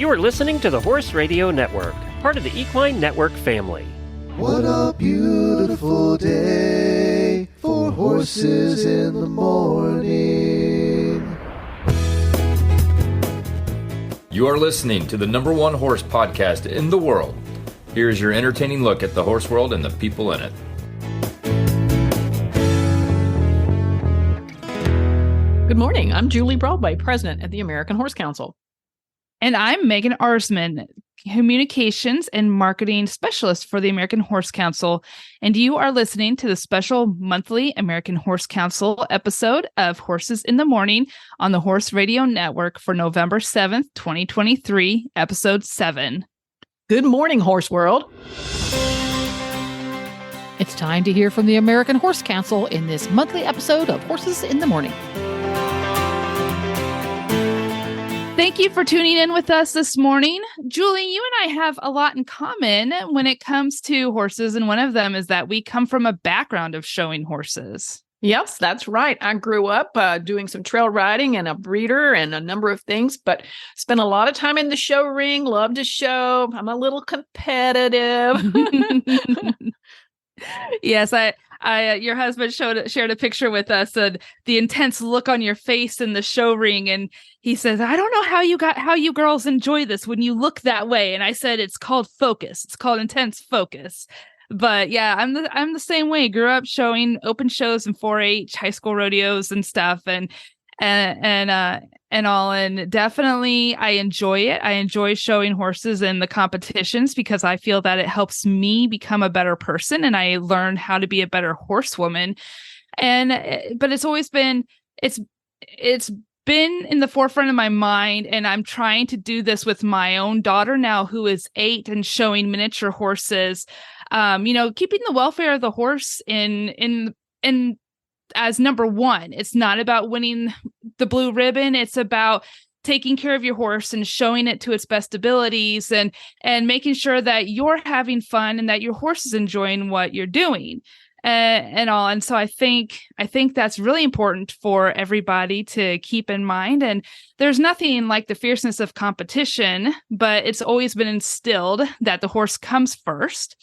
You are listening to the Horse Radio Network, part of the Equine Network family. What a beautiful day for horses in the morning. You are listening to the number one horse podcast in the world. Here's your entertaining look at the horse world and the people in it. Good morning. I'm Julie Broadway, president at the American Horse Council. And I'm Megan Arsman, communications and marketing specialist for the American Horse Council. And you are listening to the special monthly American Horse Council episode of Horses in the Morning on the Horse Radio Network for November 7th, 2023, episode 7. Good morning, Horse World. It's time to hear from the American Horse Council in this monthly episode of Horses in the Morning. Thank you for tuning in with us this morning. Julie, you and I have a lot in common when it comes to horses, and one of them is that we come from a background of showing horses. Yes, that's right. I grew up doing some trail riding and a breeder and a number of things, but spent a lot of time in the show ring, love to show. I'm a little competitive. Yes, your husband shared a picture with us and the intense look on your face in the show ring, and he says, "I don't know how you girls enjoy this when you look that way." And I said, "It's called focus. It's called intense focus." But yeah, I'm the same way. Grew up showing open shows and 4-H high school rodeos and stuff, and definitely I enjoy it. I enjoy showing horses in the competitions because I feel that it helps me become a better person and I learn how to be a better horsewoman. But it's always been it's been in the forefront of my mind, and I'm trying to do this with my own daughter now, who is 8 and showing miniature horses. Keeping the welfare of the horse in as number one. It's not about winning the blue ribbon. It's about taking care of your horse and showing it to its best abilities and making sure that you're having fun and that your horse is enjoying what you're doing and all. And so I think that's really important for everybody to keep in mind. And there's nothing like the fierceness of competition, but it's always been instilled that the horse comes first.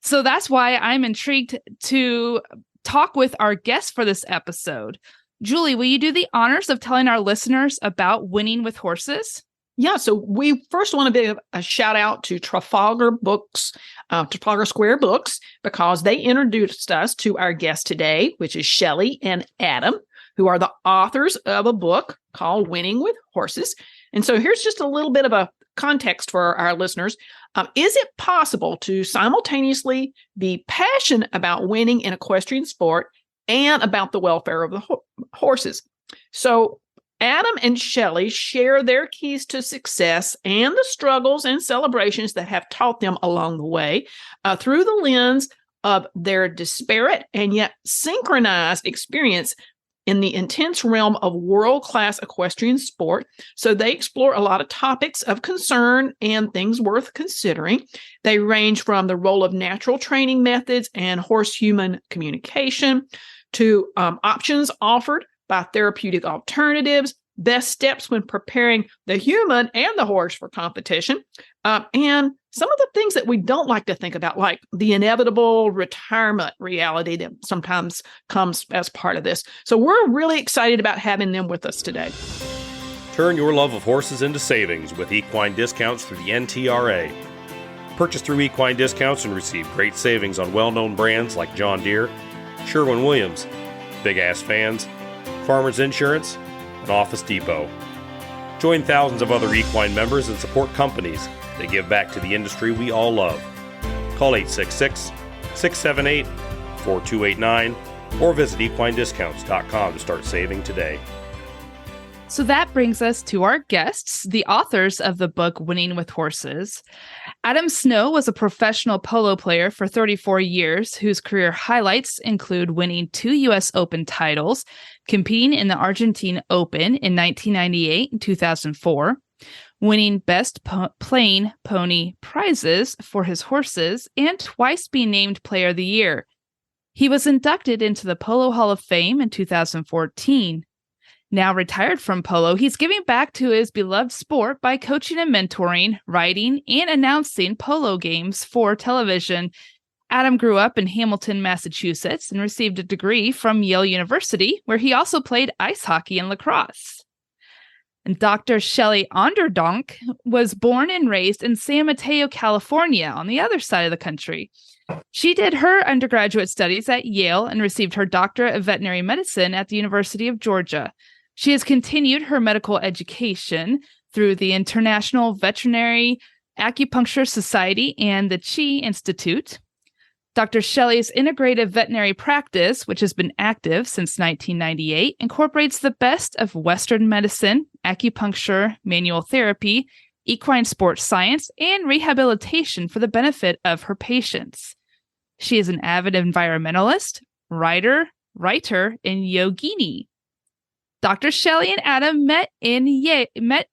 So that's why I'm intrigued to talk with our guest for this episode. Julie, will you do the honors of telling our listeners about Winning with Horses? Yeah, so we first want to give a shout out to Trafalgar Books, Trafalgar Square Books, because they introduced us to our guest today, which is Shelley and Adam, who are the authors of a book called Winning with Horses. And so here's just a little bit of a context for our listeners. Is it possible to simultaneously be passionate about winning in equestrian sport and about the welfare of the horses? So Adam and Shelley share their keys to success and the struggles and celebrations that have taught them along the way through the lens of their disparate and yet synchronized experience in the intense realm of world-class equestrian sport. So they explore a lot of topics of concern and things worth considering. They range from the role of natural training methods and horse-human communication to options offered by therapeutic alternatives, best steps when preparing the human and the horse for competition, and some of the things that we don't like to think about, like the inevitable retirement reality that sometimes comes as part of this. So we're really excited about having them with us today. Turn your love of horses into savings with equine discounts through the NTRA. Purchase through equine discounts and receive great savings on well-known brands like John Deere, Sherwin-Williams, Big Ass Fans, Farmers Insurance, and Office Depot. Join thousands of other equine members and support companies that give back to the industry we all love. Call 866-678-4289 or visit equinediscounts.com to start saving today. So that brings us to our guests, the authors of the book Winning with Horses. Adam Snow was a professional polo player for 34 years, whose career highlights include winning 2 U.S. Open titles, competing in the Argentine Open in 1998 and 2004, winning Best Plain Pony prizes for his horses, and twice being named Player of the Year. He was inducted into the Polo Hall of Fame in 2014. Now retired from polo, he's giving back to his beloved sport by coaching and mentoring, writing, and announcing polo games for television. Adam grew up in Hamilton, Massachusetts, and received a degree from Yale University, where he also played ice hockey and lacrosse. And Dr. Shelley Onderdonk was born and raised in San Mateo, California, on the other side of the country. She did her undergraduate studies at Yale and received her doctorate of veterinary medicine at the University of Georgia. She has continued her medical education through the International Veterinary Acupuncture Society and the Chi Institute. Dr. Shelley's integrative veterinary practice, which has been active since 1998, incorporates the best of Western medicine, acupuncture, manual therapy, equine sports science, and rehabilitation for the benefit of her patients. She is an avid environmentalist, writer, and yogini. Dr. Shelley and Adam met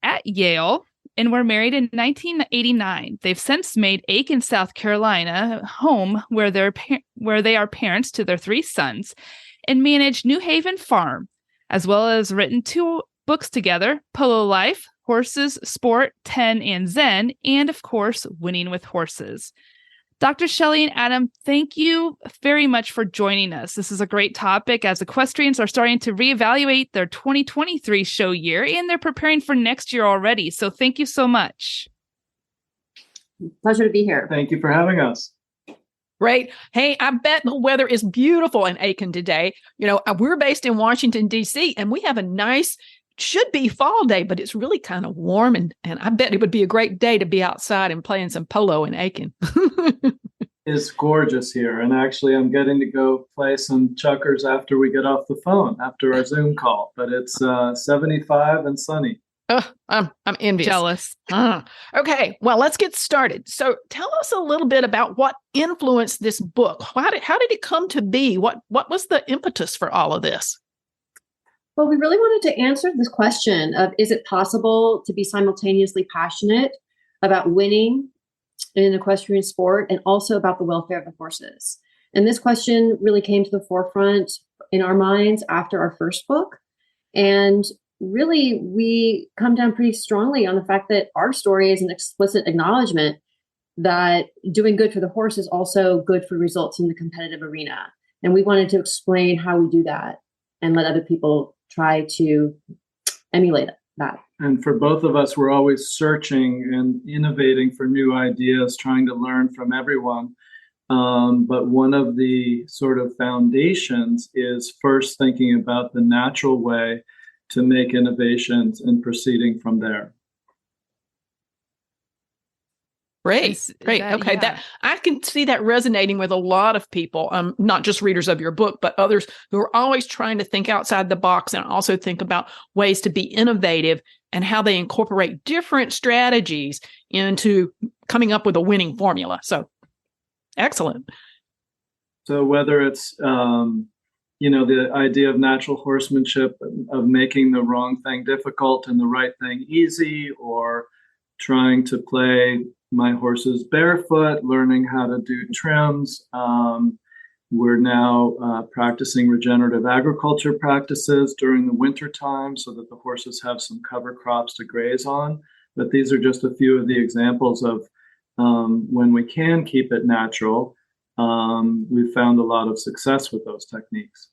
at Yale and were married in 1989. They've since made Aiken, South Carolina, home where they are parents to their 3 sons, and manage New Haven Farm, as well as written 2 books together: Polo Life, Horses, Sport, 10, and Zen, and of course, Winning with Horses. Dr. Shelley and Adam, thank you very much for joining us. This is a great topic as equestrians are starting to reevaluate their 2023 show year, and they're preparing for next year already. So thank you so much. Pleasure to be here. Thank you for having us. Great. Hey, I bet the weather is beautiful in Aiken today. We're based in Washington, D.C., and we have a nice, should be fall day, but it's really kind of warm. And I bet it would be a great day to be outside and playing some polo in Aiken. It's gorgeous here. And actually, I'm getting to go play some chukkers after we get off the phone, after our Zoom call. But it's 75 and sunny. I'm envious. Jealous. Okay, well, let's get started. So tell us a little bit about what influenced this book. How did it come to be? What was the impetus for all of this? Well, we really wanted to answer this question of, is it possible to be simultaneously passionate about winning in equestrian sport and also about the welfare of the horses? And this question really came to the forefront in our minds after our first book. And really, we come down pretty strongly on the fact that our story is an explicit acknowledgement that doing good for the horse is also good for results in the competitive arena. And we wanted to explain how we do that and let other people try to emulate that. And for both of us, we're always searching and innovating for new ideas, trying to learn from everyone. But one of the sort of foundations is first thinking about the natural way to make innovations and proceeding from there. Great. Okay. Yeah. That I can see that resonating with a lot of people, not just readers of your book, but others who are always trying to think outside the box and also think about ways to be innovative and how they incorporate different strategies into coming up with a winning formula. So excellent. So whether it's, the idea of natural horsemanship, of making the wrong thing difficult and the right thing easy, or trying to play my horses barefoot, learning how to do trims. We're now practicing regenerative agriculture practices during the winter time so that the horses have some cover crops to graze on. But these are just a few of the examples of when we can keep it natural. We've found a lot of success with those techniques.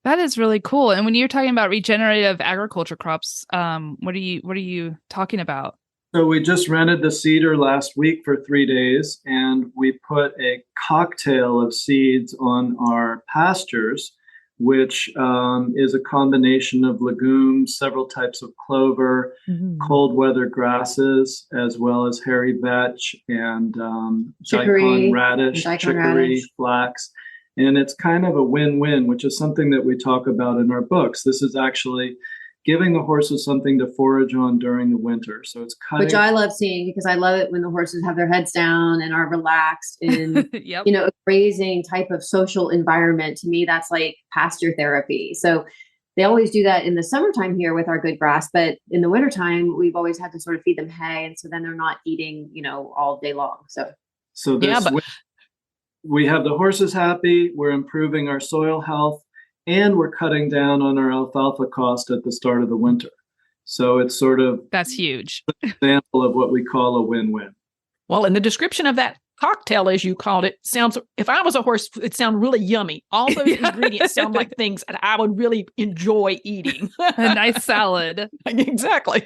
That is really cool. And when you're talking about regenerative agriculture crops, what are you talking about? So we just rented the cedar last week for 3 days, and we put a cocktail of seeds on our pastures, which is a combination of legumes, several types of clover, cold weather grasses, as well as hairy vetch and daikon radish, chicory, flax. And it's kind of a win-win, which is something that we talk about in our books. This is actually giving the horses something to forage on during the winter. So it's kind which I love seeing, because I love it when the horses have their heads down and are relaxed in, yep. A grazing type of social environment. To me, that's like pasture therapy. So they always do that in the summertime here with our good grass, but in the wintertime, we've always had to sort of feed them hay. And so then they're not eating, all day long. So this, we have the horses happy, we're improving our soil health, and we're cutting down on our alfalfa cost at the start of the winter. So it's sort of That's huge. an example of what we call a win-win. Well, in the description of that cocktail, as you called it, sounds, if I was a horse, it sounds really yummy. All those ingredients sound like things that I would really enjoy eating. A nice salad. Exactly.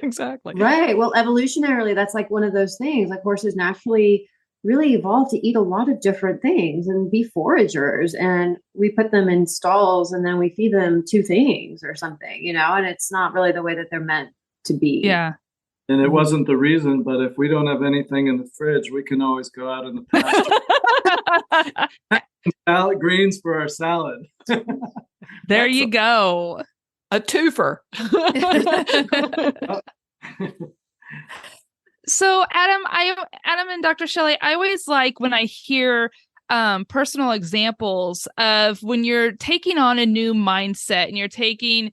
Right. Well, evolutionarily, that's like one of those things. Like horses naturally really evolved to eat a lot of different things and be foragers. And we put them in stalls and then we feed them 2 things or something, and it's not really the way that they're meant to be. Yeah. And it wasn't the reason, but if we don't have anything in the fridge, we can always go out in the pasture. Salad greens for our salad. There you go. A twofer. So Adam and Dr. Shelley, I always like when I hear personal examples of when you're taking on a new mindset and you're taking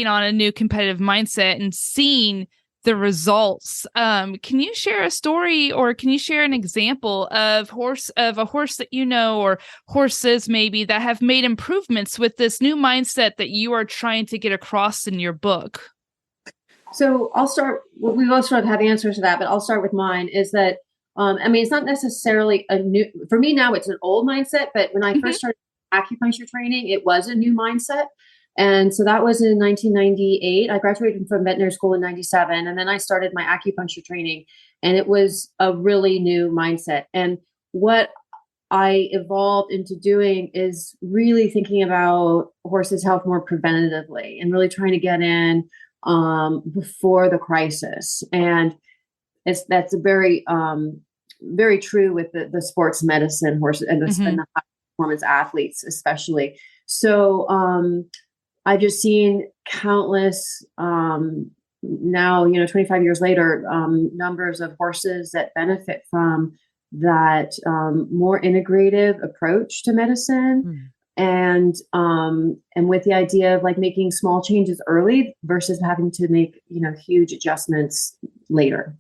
on a new competitive mindset and seeing the results. Can you share a story, or can you share an example of a horse that or horses maybe that have made improvements with this new mindset that you are trying to get across in your book? So I'll start. Well, we both sort of have answers to that, but I'll start with mine. Is that it's not necessarily a new. For me now, it's an old mindset. But when I first started acupuncture training, it was a new mindset. And so that was in 1998. I graduated from veterinary school in 97. And then I started my acupuncture training. And it was a really new mindset. And what I evolved into doing is really thinking about horses' health more preventatively and really trying to get in before the crisis. And that's very, very true with the sports medicine horses and and the high performance athletes, especially. So, I've just seen countless, now, 25 years later, numbers of horses that benefit from that more integrative approach to medicine. And with the idea of like making small changes early versus having to make, huge adjustments later.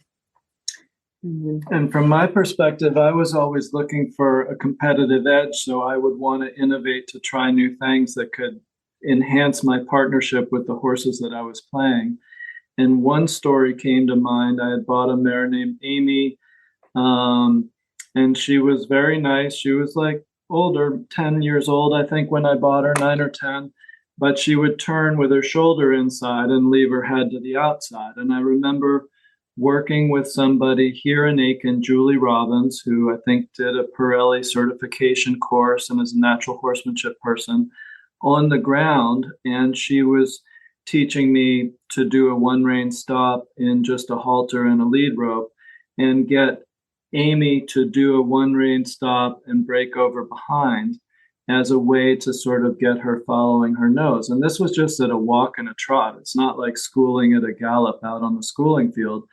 And from my perspective, I was always looking for a competitive edge. So I would want to innovate to try new things that could enhance my partnership with the horses that I was playing. And one story came to mind. I had bought a mare named Amy, and she was very nice. She was like older, 10 years old, I think, when I bought her, 9 or 10. But she would turn with her shoulder inside and leave her head to the outside. And I remember working with somebody here in Aiken, Julie Robbins, who I think did a Pirelli certification course and is a natural horsemanship person, on the ground, and she was teaching me to do a 1-rein stop in just a halter and a lead rope and get Amy to do a 1-rein stop and break over behind as a way to sort of get her following her nose. And this was just at a walk and a trot. It's not like schooling at a gallop out on the schooling field.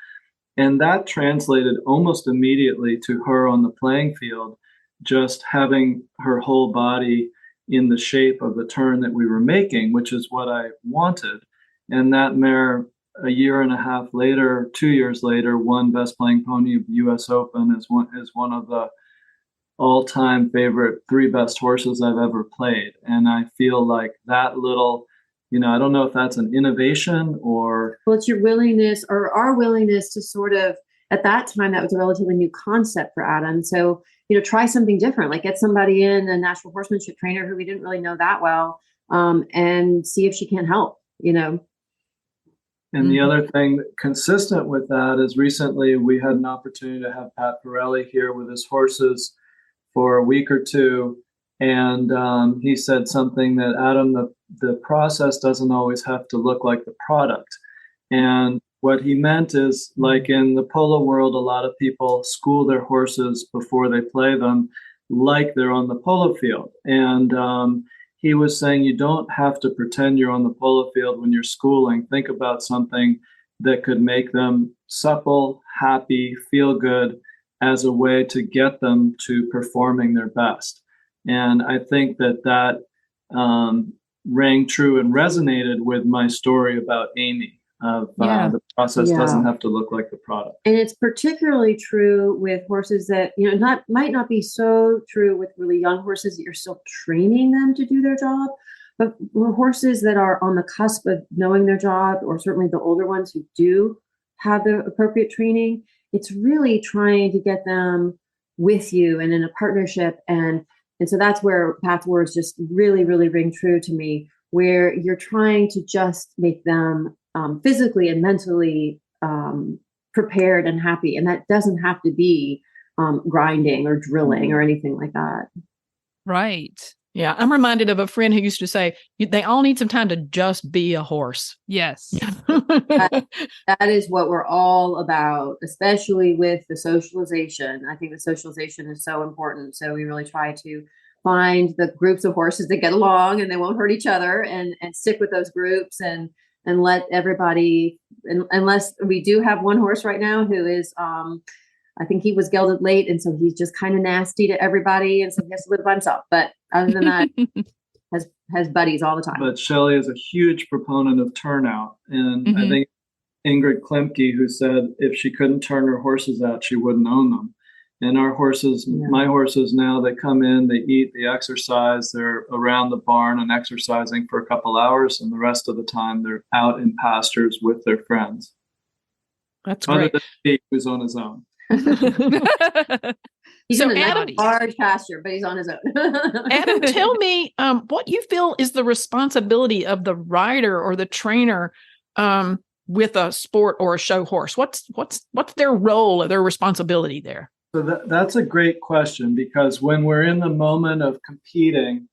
And that translated almost immediately to her on the playing field, just having her whole body in the shape of the turn that we were making, which is what I wanted. And that mare, a year and a half later, 2 years later, won Best Playing Pony of the U.S. Open, is one of the all-time favorite 3 best horses I've ever played. And I feel like that little, I don't know if that's an innovation or... Well, it's your willingness or our willingness to sort of, at that time, that was a relatively new concept for Adam. So, try something different, like get somebody in, a natural horsemanship trainer who we didn't really know that well, and see if she can help, And the other thing consistent with that is recently we had an opportunity to have Pat Pirelli here with his horses for a week or two. And he said something that, Adam, the process doesn't always have to look like the product. And what he meant is, like in the polo world, a lot of people school their horses before they play them, like they're on the polo field. And he was saying you don't have to pretend you're on the polo field when you're schooling. Think about something that could make them supple, happy, feel good as a way to get them to performing their best. And I think that rang true and resonated with my story about Amy. The process doesn't have to look like the product. And it's particularly true with horses that, might not be so true with really young horses that you're still training them to do their job. But for horses that are on the cusp of knowing their job, or certainly the older ones who do have the appropriate training, it's really trying to get them with you and in a partnership. And so that's where Pat's words just really, really ring true to me, where you're trying to just make them physically and mentally prepared and happy. And that doesn't have to be grinding or drilling or anything like that. Right. Yeah, I'm reminded of a friend who used to say, they all need some time to just be a horse. Yes. That is what we're all about, especially with the socialization. I think the socialization is so important. So we really try to find the groups of horses that get along and they won't hurt each other, and stick with those groups and let everybody, unless we do have one horse right now who is, I think he was gelded late, and so he's just kind of nasty to everybody, and so he has to live by himself. But other than that, has buddies all the time. But Shelley is a huge proponent of turnout, and I think Ingrid Klemke, who said if she couldn't turn her horses out, she wouldn't own them. And our horses, my horses now, they come in, they eat, they exercise, they're around the barn and exercising for a couple hours, and the rest of the time they're out in pastures with their friends. That's Other great. than Pete, who's on his own. He's So in a Adam- large pasture, but he's on his own. Adam, tell me what you feel is the responsibility of the rider or the trainer with a sport or a show horse. What's their role or their responsibility there? So that's a great question, because when we're in the moment of competing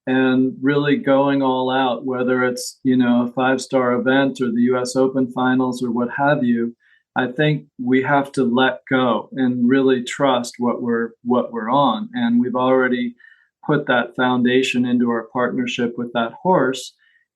and really going all out, whether it's, a 5-star event or the US Open finals or what have you, I think we have to let go and really trust what we're on. And we've already put that foundation into our partnership with that horse.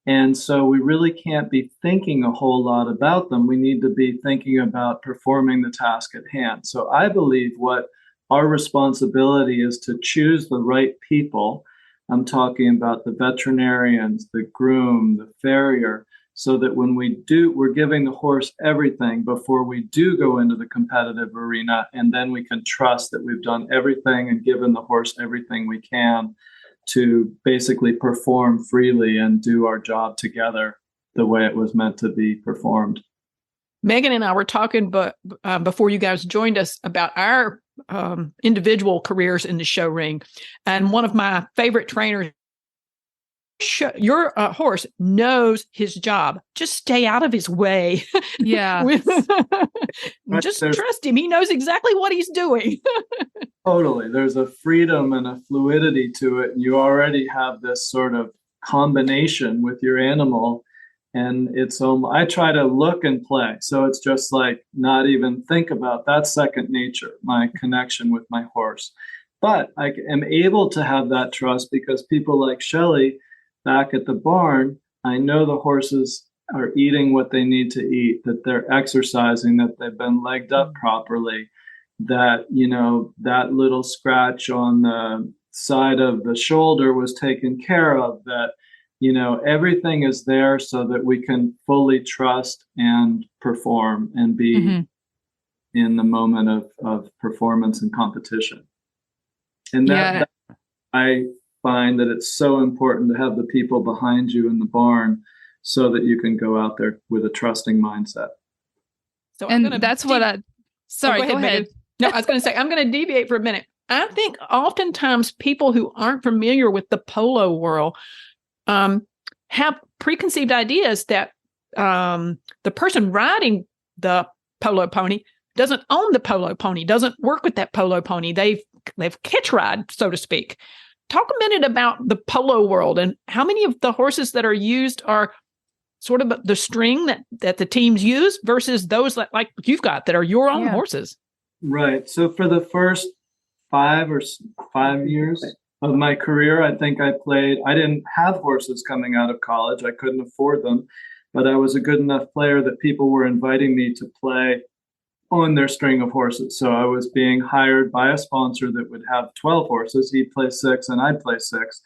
And so we really can't be thinking a whole lot about them. We need to be thinking about performing the task at hand. So I believe what our responsibility is to choose the right people. I'm talking about the veterinarians, the groom, the farrier, so that when we're giving the horse everything before we do go into the competitive arena, and then we can trust that we've done everything and given the horse everything we can to basically perform freely and do our job together the way it was meant to be performed. Megan and I were talking before you guys joined us about our individual careers in the show ring. And one of my favorite trainers, your horse knows his job. Just stay out of his way. Yeah. Just trust him. He knows exactly what he's doing. Totally. There's a freedom and a fluidity to it. And you already have this sort of combination with your animal. And it's I try to look and play. So it's just like not even think about that second nature, my connection with my horse. But I am able to have that trust because people like Shelley back at the barn, I know the horses are eating what they need to eat, that they're exercising, that they've been legged up properly, that, that little scratch on the side of the shoulder was taken care of, that, everything is there so that we can fully trust and perform and be in the moment of performance and competition. And that I find that it's so important to have the people behind you in the barn so that you can go out there with a trusting mindset. So that's what I... Sorry, go ahead. No, I was going to say, I'm going to deviate for a minute. I think oftentimes people who aren't familiar with the polo world have preconceived ideas that the person riding the polo pony doesn't own the polo pony, doesn't work with that polo pony. They've catch ride, so to speak. Talk a minute about the polo world and how many of the horses that are used are sort of the string that the teams use versus those like you've got that are your own horses. Right. So for the first 5 years of my career, I think I didn't have horses coming out of college. I couldn't afford them, but I was a good enough player that people were inviting me to play on their string of horses. So I was being hired by a sponsor that would have 12 horses. He'd play 6 and I'd play 6.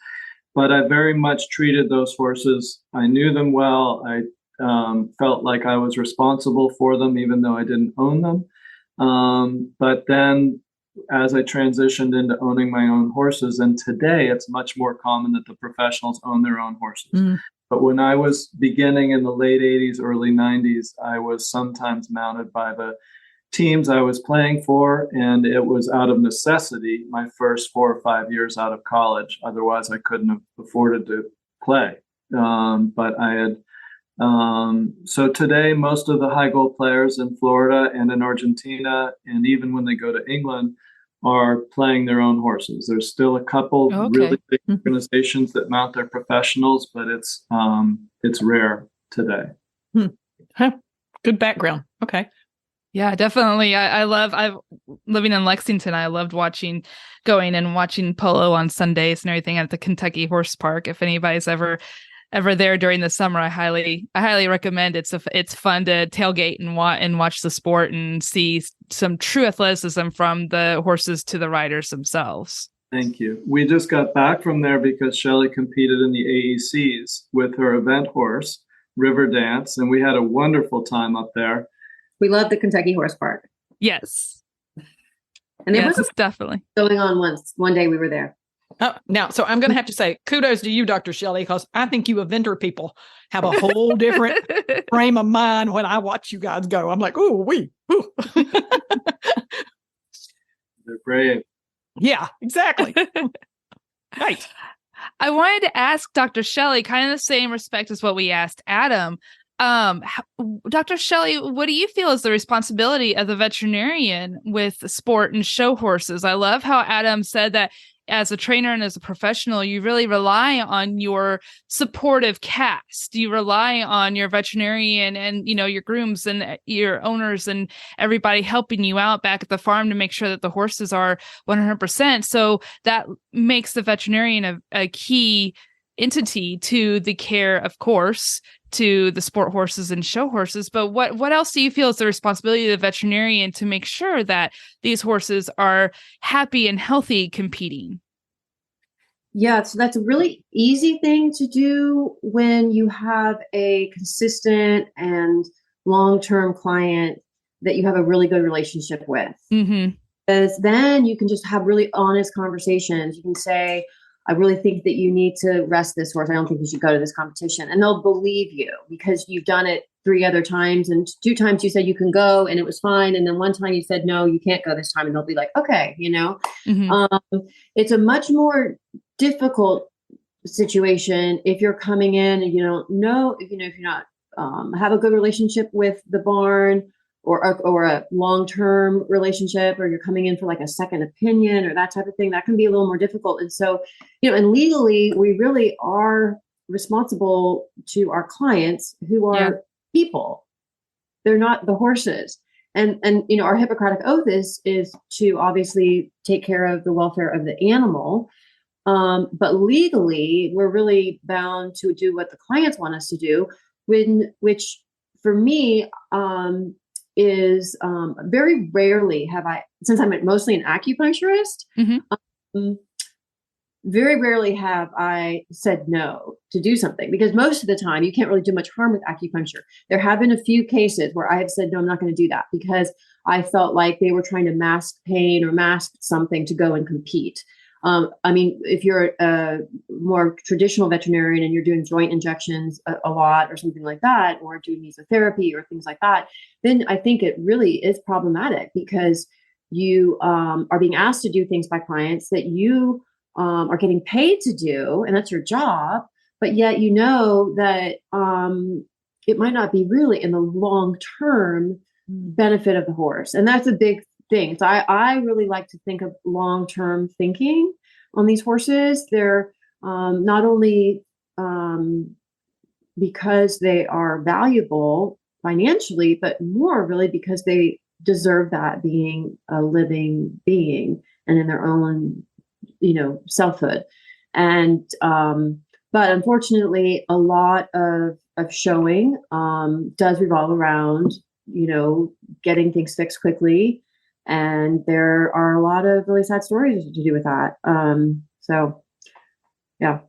But I very much treated those horses. I knew them well. I felt like I was responsible for them, even though I didn't own them. But then as I transitioned into owning my own horses. And today it's much more common that the professionals own their own horses. Mm. But when I was beginning in the late 80s, early 90s, I was sometimes mounted by the teams I was playing for. And it was out of necessity my first 4 or 5 years out of college. Otherwise, I couldn't have afforded to play. But I had so today, most of the high gold players in Florida and in Argentina, and even when they go to England, are playing their own horses. There's still a couple really big organizations that mount their professionals, but it's rare today. Huh. Good background. Okay. Yeah, definitely. I'm living in Lexington. I loved going and watching polo on Sundays and everything at the Kentucky Horse Park. If anybody's ever there during the summer, I highly recommend it. It's fun to tailgate and watch the sport and see some true athleticism from the horses to the riders themselves. Thank you. We just got back from there because Shelley competed in the AECs with her event horse, River Dance, and we had a wonderful time up there. We love the Kentucky Horse Park. Yes. And there yes, was definitely going on one day we were there. Oh, now, so I'm going to have to say kudos to you, Dr. Shelley, because I think you eventer people have a whole different frame of mind when I watch you guys go. I'm like, ooh. They're brave. Yeah, exactly. Right. I wanted to ask Dr. Shelley, kind of the same respect as what we asked Adam. Dr. Shelley, what do you feel is the responsibility of the veterinarian with sport and show horses? I love how Adam said that as a trainer and as a professional, you really rely on your supportive cast. You rely on your veterinarian and, your grooms and your owners and everybody helping you out back at the farm to make sure that the horses are 100%. So that makes the veterinarian a key entity to the care, of course, to the sport horses and show horses. But what else do you feel is the responsibility of the veterinarian to make sure that these horses are happy and healthy competing? Yeah, so that's a really easy thing to do when you have a consistent and long-term client that you have a really good relationship with. Mm-hmm. Because then you can just have really honest conversations. You can say, I really think that you need to rest this horse. I don't think you should go to this competition. And they'll believe you because you've done it 3 other times. And 2 times you said you can go and it was fine. And then 1 time you said, no, you can't go this time. And they'll be like, okay, Mm-hmm. It's a much more difficult situation if you're coming in and you don't know, if you're not have a good relationship with the barn or a long-term relationship, or you're coming in for like a second opinion or that type of thing, that can be a little more difficult. And so, and legally, we really are responsible to our clients who are people. They're not the horses. And our Hippocratic oath is to obviously take care of the welfare of the animal. But legally, we're really bound to do what the clients want us to do, which for me, is very rarely have I, since I'm mostly an acupuncturist, very rarely have I said no to do something, because most of the time you can't really do much harm with acupuncture. There have been a few cases where I have said, no, I'm not going to do that because I felt like they were trying to mask pain or mask something to go and compete. If you're a more traditional veterinarian and you're doing joint injections a lot or something like that, or doing mesotherapy or things like that, then I think it really is problematic because you are being asked to do things by clients that you are getting paid to do, and that's your job. But yet, that it might not be really in the long-term benefit of the horse. And that's a big thing. So I really like to think of long-term thinking on these horses. They're not only because they are valuable financially, but more really because they deserve that, being a living being and in their own, selfhood. And but unfortunately, a lot of showing does revolve around, getting things fixed quickly. And there are a lot of really sad stories to do with that. Yeah.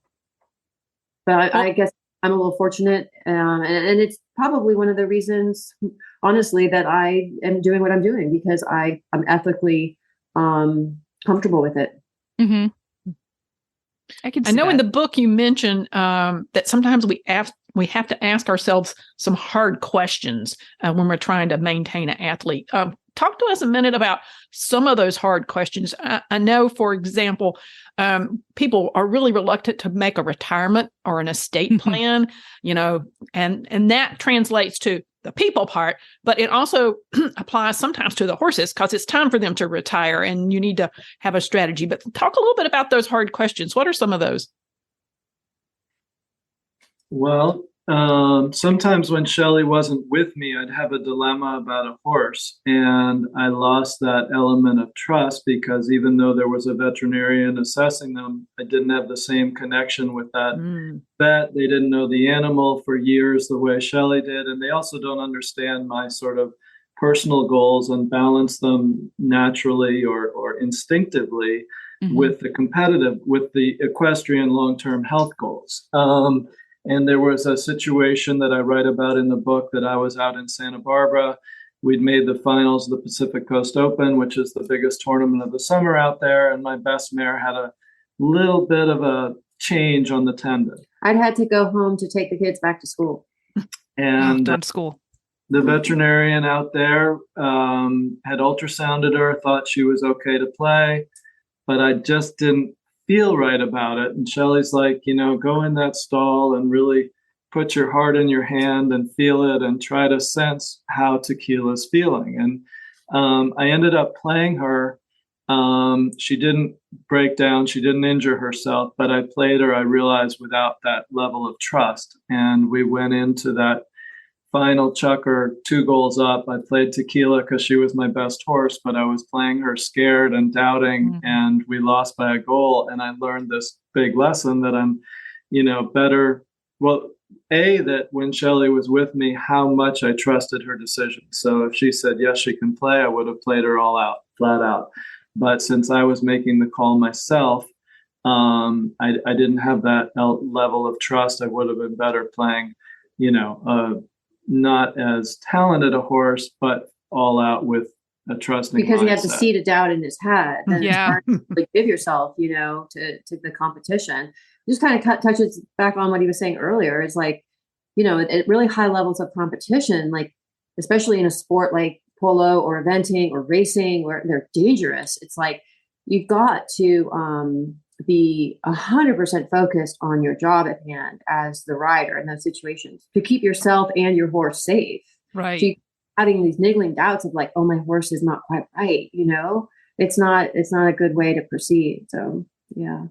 But I guess I'm a little fortunate. And it's probably one of the reasons, honestly, that I am doing what I'm doing, because I'm ethically comfortable with it. Mm-hmm. I know in the book you mentioned that sometimes we have to ask ourselves some hard questions when we're trying to maintain an athlete. Talk to us a minute about some of those hard questions. I know, for example, people are really reluctant to make a retirement or an estate plan, and that translates to the people part, but it also applies sometimes to the horses because it's time for them to retire and you need to have a strategy. But talk a little bit about those hard questions. What are some of those? Well, sometimes when Shelley wasn't with me, I'd have a dilemma about a horse, and I lost that element of trust because even though there was a veterinarian assessing them, I didn't have the same connection with that vet. They didn't know the animal for years the way Shelley did, and they also don't understand my sort of personal goals and balance them naturally or instinctively with the equestrian long-term health goals. And there was a situation that I write about in the book that I was out in Santa Barbara. We'd made the finals of the Pacific Coast Open, which is the biggest tournament of the summer out there. And my best mare had a little bit of a change on the tendon. I'd had to go home to take the kids back to school. And school. The veterinarian out there had ultrasounded her, thought she was okay to play, but I just didn't feel right about it. And Shelley's like, go in that stall and really put your heart in your hand and feel it and try to sense how Tequila's feeling. And I ended up playing her. She didn't break down. She didn't injure herself, but I played her, I realized, without that level of trust. And we went into that final chukker 2 goals up. I played Tequila because she was my best horse, but I was playing her scared and doubting, and we lost by a goal. And I learned this big lesson that I'm, better. Well, that when Shelley was with me, how much I trusted her decision. So if she said, yes, she can play, I would have played her all out, flat out. But since I was making the call myself, I didn't have that level of trust. I would have been better playing, not as talented a horse, but all out with a trusting because mindset. he had the seed of doubt in his head. And Yeah. it's hard to really give yourself, to the competition. Just kind of touches back on what he was saying earlier. It's like, at really high levels of competition, like especially in a sport like polo or eventing or racing where they're dangerous. It's like you've got to be 100% focused on your job at hand as the rider in those situations to keep yourself and your horse safe. Right. So having these niggling doubts of like, oh, my horse is not quite right. It's not a good way to proceed. So, yeah.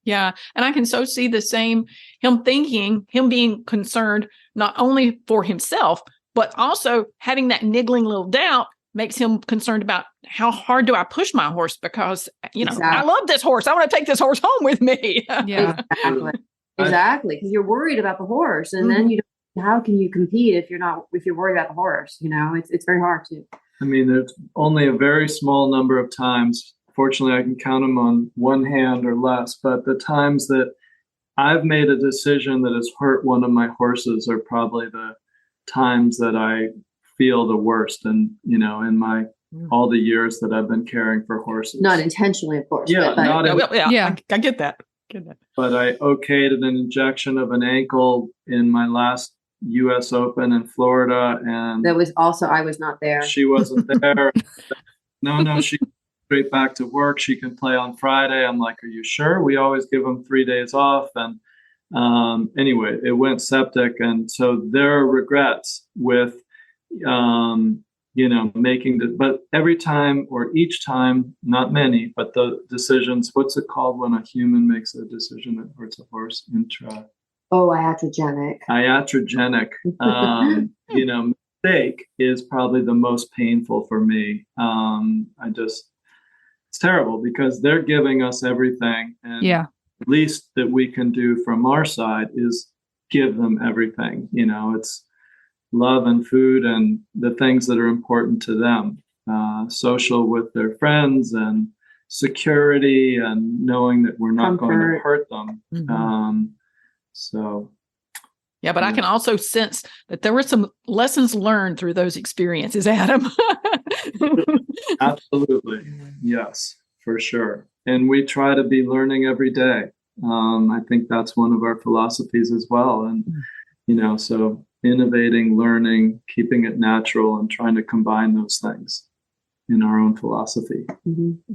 Yeah. And I can so see the same, him being concerned, not only for himself, but also having that niggling little doubt makes him concerned about how hard do I push my horse? Because, Exactly. I love this horse. I want to take this horse home with me. Yeah. Exactly. Because you're worried about the horse, and then how can you compete if you're worried about the horse? It's very hard to. I mean, there's only a very small number of times. Fortunately, I can count them on one hand or less. But the times that I've made a decision that has hurt one of my horses are probably the times that I feel the worst. And, in my all the years that I've been caring for horses. Not intentionally, of course. Yeah, I get that. But I okayed an injection of an ankle in my last U.S. Open in Florida, and that was also I was not there. She wasn't there. No, she straight back to work. She can play on Friday. I'm like, are you sure? We always give them 3 days off. And anyway, it went septic, and so there are regrets with making but every time or each time, not many, but the decisions, what's it called when a human makes a decision that hurts a horse? Iatrogenic. Mistake is probably the most painful for me. It's terrible because they're giving us everything. And the least that we can do from our side is give them everything. It's love and food and the things that are important to them, social with their friends and security and knowing that we're not going to hurt them. Yeah, but I can also sense that there were some lessons learned through those experiences, Adam. Absolutely. Yes, for sure. And we try to be learning every day. I think that's one of our philosophies as well. And, so innovating, learning, keeping it natural, and trying to combine those things in our own philosophy. Mm-hmm.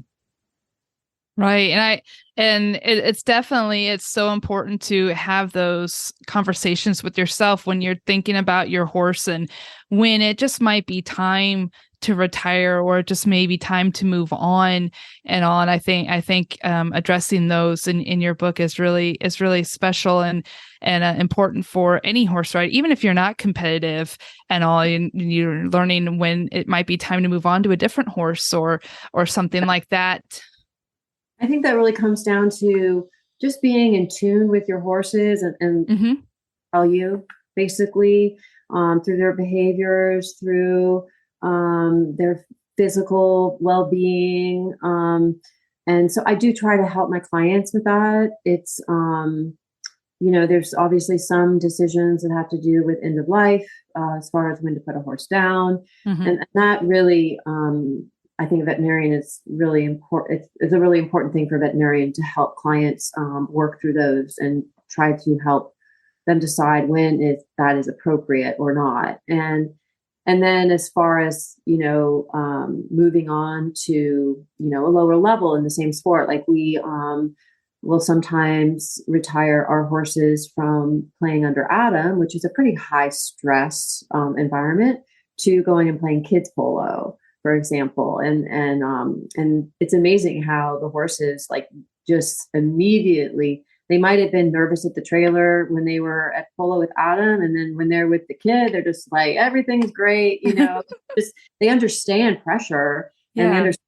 Right. It's so important to have those conversations with yourself when you're thinking about your horse and when it just might be time to retire or just maybe time to move on and all. And I think addressing those in your book is really special and important for any horse ride, even if you're not competitive and all, and you're learning when it might be time to move on to a different horse or something like that. I think that really comes down to just being in tune with your horses and Mm-hmm. tell you basically through their behaviors, through their physical well-being. And so I do try to help my clients with that. It's, there's obviously some decisions that have to do with end of life as far as when to put a horse down. Mm-hmm. And that really, I think a veterinarian is really important. It's a really important thing for a veterinarian to help clients work through those and try to help them decide when that is appropriate or not. And then as far as, moving on to, a lower level in the same sport, like we will sometimes retire our horses from playing under Adam, which is a pretty high stress environment, to going and playing kids polo, for example. And it's amazing how the horses just immediately, they might have been nervous at the trailer when they were at polo with Adam. And then when they're with the kid, they're just like, everything's great. Just, they understand pressure and they understand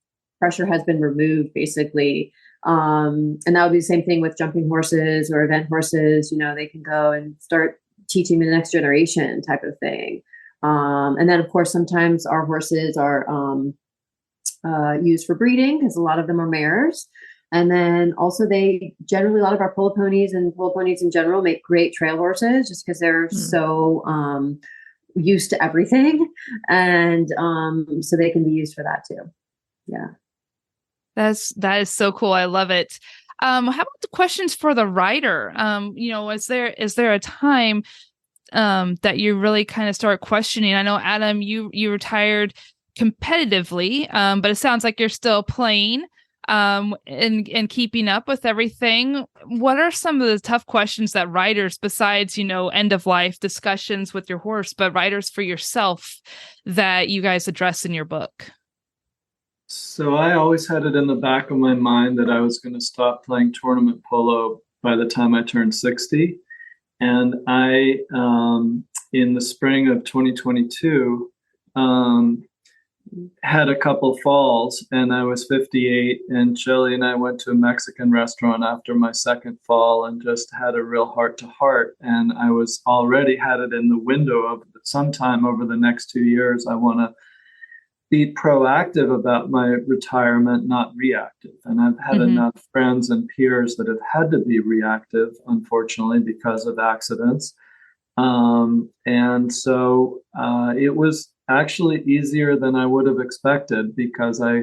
pressure has been removed basically. And that would be the same thing with jumping horses or event horses. They can go and start teaching the next generation type of thing. And then of course, sometimes our horses are used for breeding because a lot of them are mares. And then also a lot of our polo ponies and polo ponies in general make great trail horses just because they're so used to everything. And so they can be used for that too. Yeah. That is so cool. I love it. How about the questions for the rider? Is there a time that you really kind of start questioning? I know, Adam, you retired competitively, but it sounds like you're still playing and keeping up with everything. What are some of the tough questions that riders, besides, end of life discussions with your horse, but riders for yourself that you guys address in your book? So I always had it in the back of my mind that I was going to stop playing tournament polo by the time I turned 60. And I, in the spring of 2022, had a couple falls, and I was 58, and Shelly and I went to a Mexican restaurant after my second fall and just had a real heart-to-heart. And I was already had it in the window of sometime over the next 2 years, I want to be proactive about my retirement, not reactive. And I've had enough friends and peers that have had to be reactive, unfortunately, because of accidents. And so it was actually easier than I would have expected, because I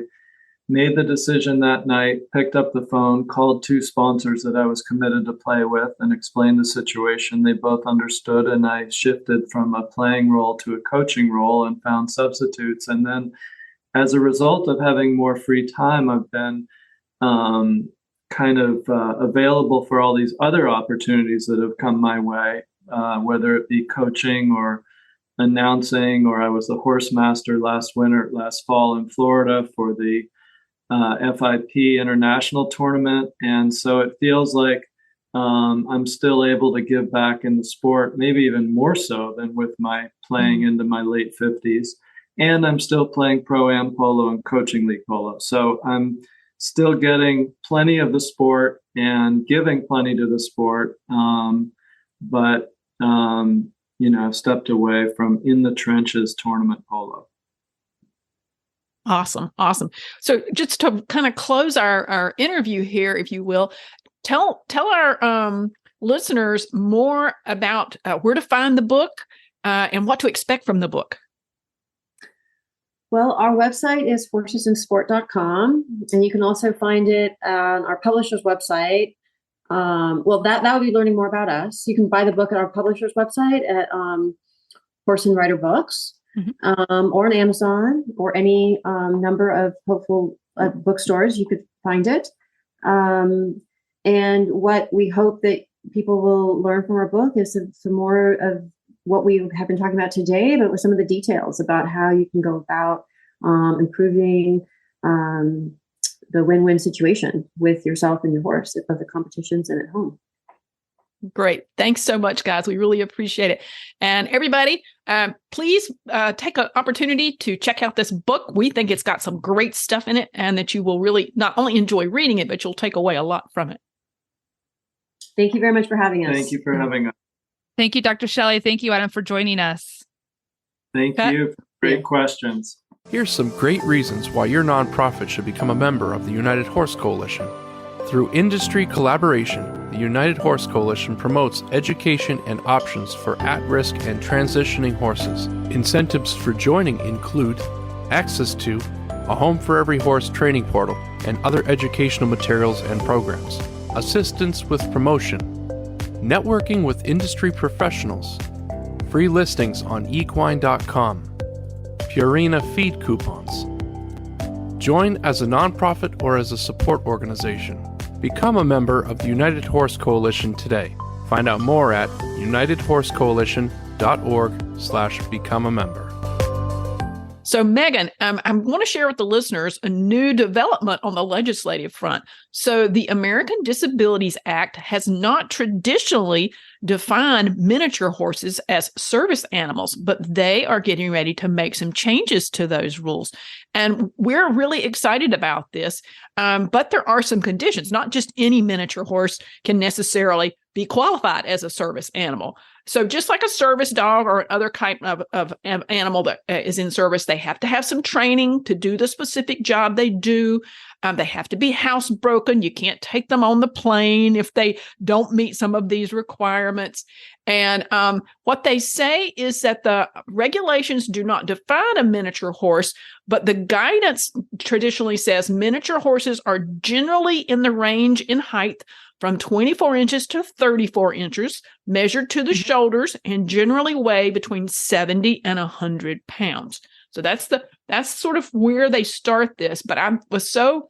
made the decision that night, picked up the phone, called 2 sponsors that I was committed to play with, and explained the situation. They both understood, and I shifted from a playing role to a coaching role and found substitutes. And then as a result of having more free time, I've been available for all these other opportunities that have come my way, whether it be coaching or announcing, or I was the horse master last fall in Florida for the FIP International Tournament. And so it feels like I'm still able to give back in the sport, maybe even more so than with my playing into my late 50s. And I'm still playing Pro-Am polo and coaching league polo. So I'm still getting plenty of the sport and giving plenty to the sport. But I've stepped away from in the trenches tournament polo. Awesome. So just to kind of close our interview here, if you will, tell our listeners more about where to find the book and what to expect from the book. Well, our website is horsesinsport.com, and you can also find it on our publisher's website. That would be learning more about us. You can buy the book at our publisher's website at Horse and Rider Books, or on Amazon, or any number of hopeful bookstores. You could find it. And what we hope that people will learn from our book is some more of what we have been talking about today, but with some of the details about how you can go about improving the win-win situation with yourself and your horse at both the competitions and at home. Great. Thanks so much, guys. We really appreciate it. And everybody, please take an opportunity to check out this book. We think it's got some great stuff in it, and that you will really not only enjoy reading it, but you'll take away a lot from it. Thank you very much for having us. Thank you for having us. Thank you, Dr. Shelley. Thank you, Adam, for joining us. Thank you. Great questions. Here's some great reasons why your nonprofit should become a member of the United Horse Coalition. Through industry collaboration, the United Horse Coalition promotes education and options for at-risk and transitioning horses. Incentives for joining include access to a Home for Every Horse training portal and other educational materials and programs, assistance with promotion, networking with industry professionals, free listings on equine.com, Purina feed coupons. Join as a nonprofit or as a support organization. Become a member of the United Horse Coalition today. Find out more at unitedhorsecoalition.org/become a member. So, Megan, I want to share with the listeners a new development on the legislative front. So, the American Disabilities Act has not traditionally defined miniature horses as service animals, but they are getting ready to make some changes to those rules. And we're really excited about this. But there are some conditions. Not just any miniature horse can necessarily be qualified as a service animal. So just like a service dog or other type of animal that is in service, they have to have some training to do the specific job they do. They have to be housebroken. You can't take them on the plane if they don't meet some of these requirements. And what they say is that the regulations do not define a miniature horse, but the guidance traditionally says miniature horses are generally in the range in height from 24 inches to 34 inches, measured to the shoulders, and generally weigh between 70 and 100 pounds. So that's sort of where they start this. But I was so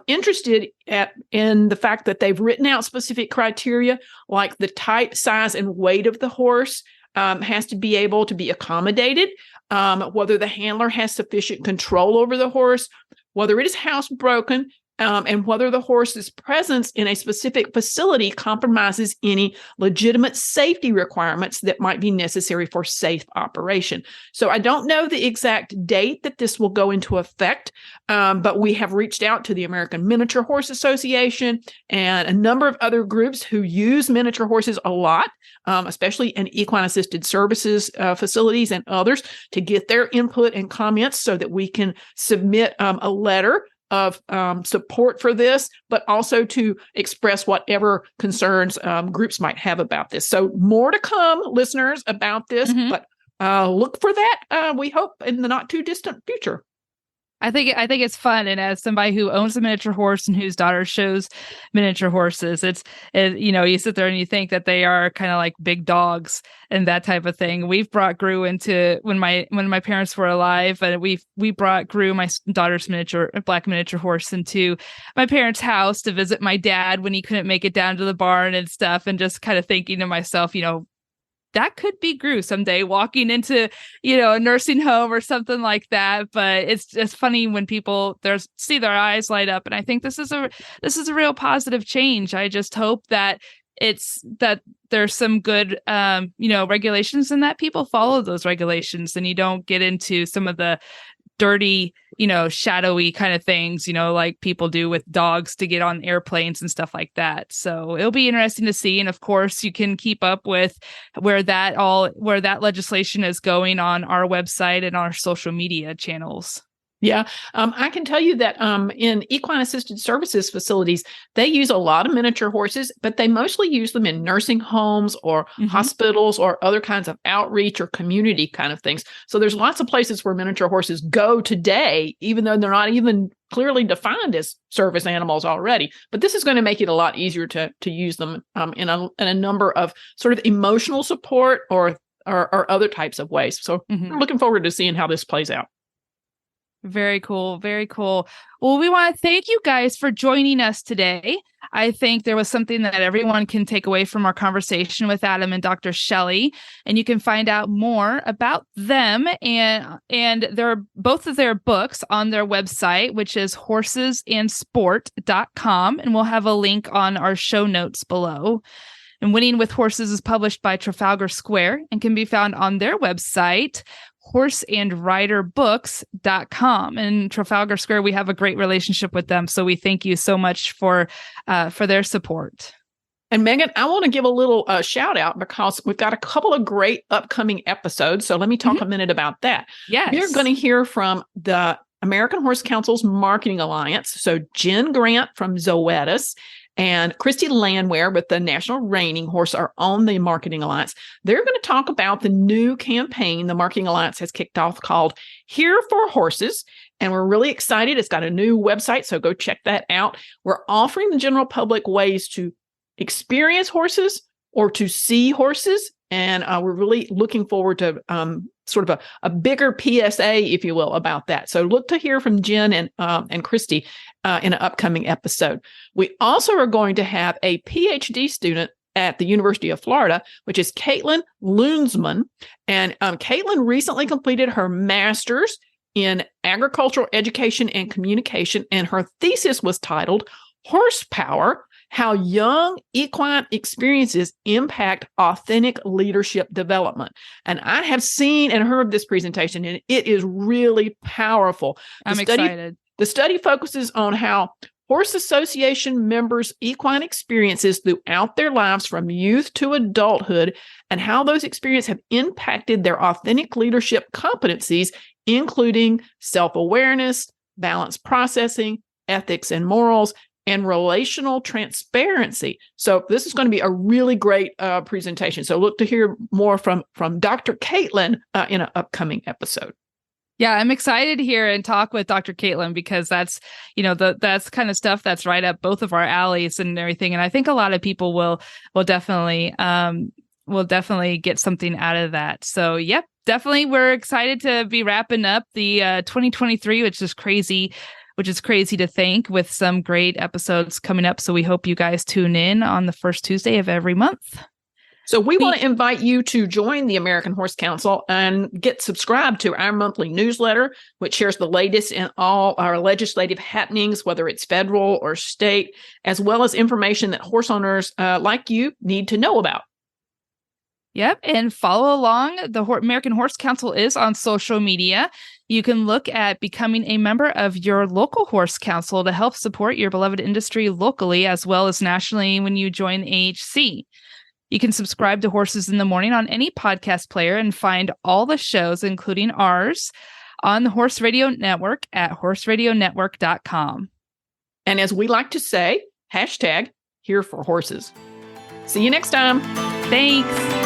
interested in the fact that they've written out specific criteria, like the type, size, and weight of the horse has to be able to be accommodated, whether the handler has sufficient control over the horse, whether it is housebroken, and whether the horse's presence in a specific facility compromises any legitimate safety requirements that might be necessary for safe operation. So I don't know the exact date that this will go into effect, but we have reached out to the American Miniature Horse Association and a number of other groups who use miniature horses a lot, especially in equine assisted services facilities and others, to get their input and comments so that we can submit a letter of support for this, but also to express whatever concerns groups might have about this. So more to come, listeners, about this, but look for that, we hope, in the not too distant future. I think it's fun, and as somebody who owns a miniature horse and whose daughter shows miniature horses, you sit there and you think that they are kind of like big dogs and that type of thing. We've brought Gru into when my parents were alive, and we brought Gru, my daughter's black miniature horse, into my parents' house to visit my dad when he couldn't make it down to the barn and stuff, and just kind of thinking to myself, that could be Gru someday walking into, a nursing home or something like that. But it's funny when people see their eyes light up. And I think this is a real positive change. I just hope that there's some good, regulations, and that people follow those regulations, and you don't get into some of the dirty, shadowy kind of things, like people do with dogs to get on airplanes and stuff like that. So it'll be interesting to see. And of course, you can keep up with where that legislation is going on our website and our social media channels. Yeah, I can tell you that in equine assisted services facilities, they use a lot of miniature horses, but they mostly use them in nursing homes or hospitals or other kinds of outreach or community kind of things. So there's lots of places where miniature horses go today, even though they're not even clearly defined as service animals already. But this is going to make it a lot easier to use them in a number of sort of emotional support or other types of ways. So I'm looking forward to seeing how this plays out. Very cool. Very cool. Well, we want to thank you guys for joining us today. I think there was something that everyone can take away from our conversation with Adam and Dr. Shelley, and you can find out more about them and both of their books on their website, which is horsesandsport.com, and we'll have a link on our show notes below. And Winning with Horses is published by Trafalgar Square and can be found on their website, horseandriderbooks.com. And Trafalgar Square, we have a great relationship with them. So we thank you so much for their support. And Megan, I want to give a little shout out because we've got a couple of great upcoming episodes. So let me talk a minute about that. Yes. We're going to hear from the American Horse Council's Marketing Alliance. So Jen Grant from Zoetis and Christy Landwehr with the National Reining Horse are on the Marketing Alliance. They're going to talk about the new campaign the Marketing Alliance has kicked off called Here for Horses. And we're really excited. It's got a new website, so go check that out. We're offering the general public ways to experience horses or to see horses. And we're really looking forward to sort of a bigger PSA, if you will, about that. So look to hear from Jen and Christy in an upcoming episode. We also are going to have a PhD student at the University of Florida, which is Caitlin Loonsman. And Caitlin recently completed her master's in agricultural education and communication, and her thesis was titled Horsepower: How Young Equine Experiences Impact Authentic Leadership Development. And I have seen and heard this presentation, and it is really powerful. I'm excited. The study focuses on how Horse Association members' equine experiences throughout their lives from youth to adulthood, and how those experiences have impacted their authentic leadership competencies, including self-awareness, balanced processing, ethics and morals, and relational transparency. So this is going to be a really great presentation. So look to hear more from Dr. Caitlin in an upcoming episode. Yeah, I'm excited to hear and talk with Dr. Caitlin because that's, that's kind of stuff that's right up both of our alleys and everything. And I think a lot of people will definitely get something out of that. So, yep, definitely. We're excited to be wrapping up the 2023, which is crazy to think, with some great episodes coming up. So we hope you guys tune in on the first Tuesday of every month. So we want to invite you to join the American Horse Council and get subscribed to our monthly newsletter, which shares the latest in all our legislative happenings, whether it's federal or state, as well as information that horse owners like you need to know about. Yep. And follow along. The American Horse Council is on social media. You can look at becoming a member of your local horse council to help support your beloved industry locally as well as nationally when you join AHC. You can subscribe to Horses in the Morning on any podcast player and find all the shows, including ours, on the Horse Radio Network at horseradionetwork.com. And as we like to say, #Here for Horses. See you next time. Thanks.